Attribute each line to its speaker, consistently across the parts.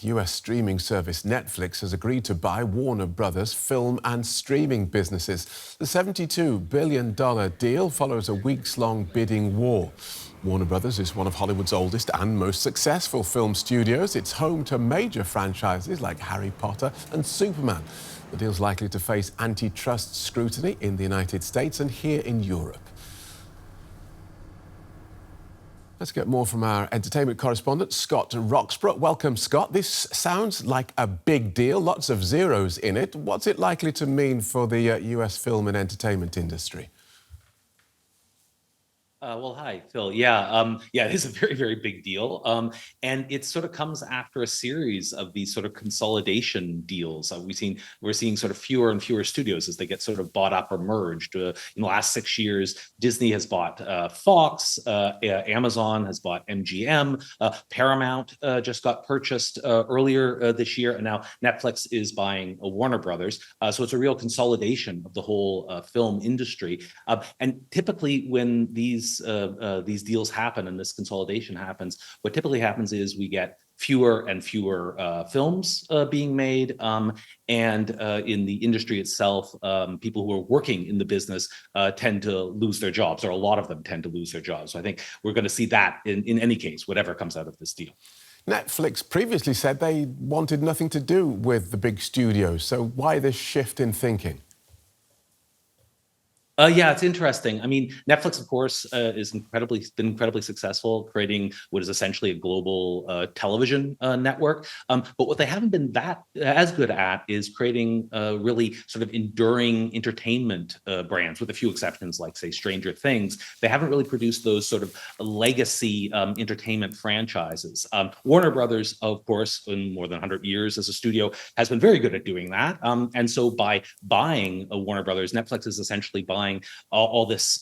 Speaker 1: US streaming service Netflix has agreed to buy Warner Brothers' film and streaming businesses. The $72 billion deal follows a weeks-long bidding war. Warner Brothers is one of Hollywood's oldest and most successful film studios. It's home to major franchises like Harry Potter and Superman. The deal's likely to face antitrust scrutiny in the United States and here in Europe. Let's get more from our entertainment correspondent, Scott Roxborough. Welcome, Scott. This sounds like a big deal, lots of zeros in it. What's it likely to mean for the US film and entertainment industry?
Speaker 2: Well, hi, Phil. It is a very, very big deal. And it sort of comes after a series of these sort of consolidation deals. We're seeing sort of fewer and fewer studios as they get sort of bought up or merged. In the last 6 years, Disney has bought Fox, Amazon has bought MGM, Paramount just got purchased earlier this year, and now Netflix is buying Warner Brothers. So it's a real consolidation of the whole film industry. And typically when these deals happen and this consolidation happens, what typically happens is we get fewer and fewer films being made, and in the industry itself, people who are working in the business tend to lose their jobs, or a lot of them tend to lose their jobs. So I think we're going to see that in any case, whatever comes out of this deal.
Speaker 1: Netflix previously said they wanted nothing to do with the big studios. So why this shift in thinking?
Speaker 2: It's interesting. I mean, Netflix, of course, is been incredibly successful, creating what is essentially a global television network. But what they haven't been that as good at is creating really sort of enduring entertainment brands, with a few exceptions, like say Stranger Things. They haven't really produced those sort of legacy entertainment franchises. Warner Brothers, of course, in more than 100 years as a studio, has been very good at doing that. And so by buying Warner Brothers, Netflix is essentially buying all this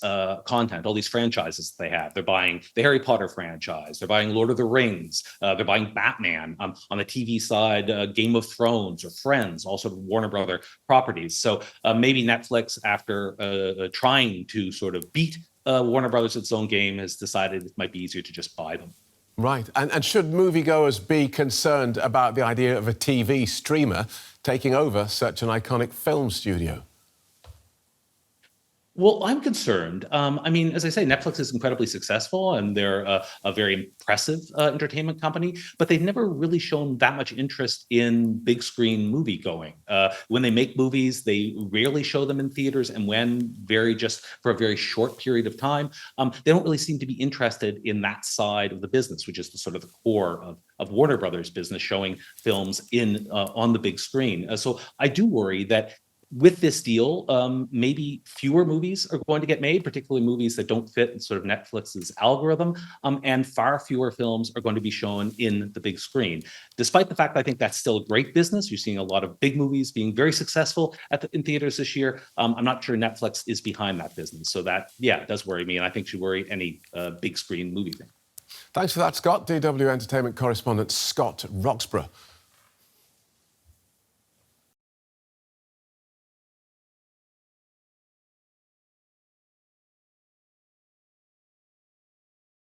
Speaker 2: content, all these franchises they have. They're buying the Harry Potter franchise. They're buying Lord of the Rings. They're buying Batman. On the TV side, Game of Thrones or Friends, also Warner Brother properties. So maybe Netflix, after trying to sort of beat Warner Brothers at its own game, has decided it might be easier to just buy them.
Speaker 1: Right. And should moviegoers be concerned about the idea of a TV streamer taking over such an iconic film studio?
Speaker 2: Well, I'm concerned. I mean, as I say, Netflix is incredibly successful and they're a very impressive entertainment company, but they've never really shown that much interest in big screen movie going. When they make movies, they rarely show them in theaters, and when just for a very short period of time, they don't really seem to be interested in that side of the business, which is the sort of the core of Warner Brothers business, showing films on the big screen. So I do worry that with this deal, maybe fewer movies are going to get made, particularly movies that don't fit in sort of Netflix's algorithm, and far fewer films are going to be shown in the big screen. Despite the fact that I think that's still a great business, you're seeing a lot of big movies being very successful in theaters this year. I'm not sure Netflix is behind that business. So that, it does worry me, and I think should worry any big screen movie thing.
Speaker 1: Thanks for that, Scott. DW Entertainment correspondent Scott Roxborough.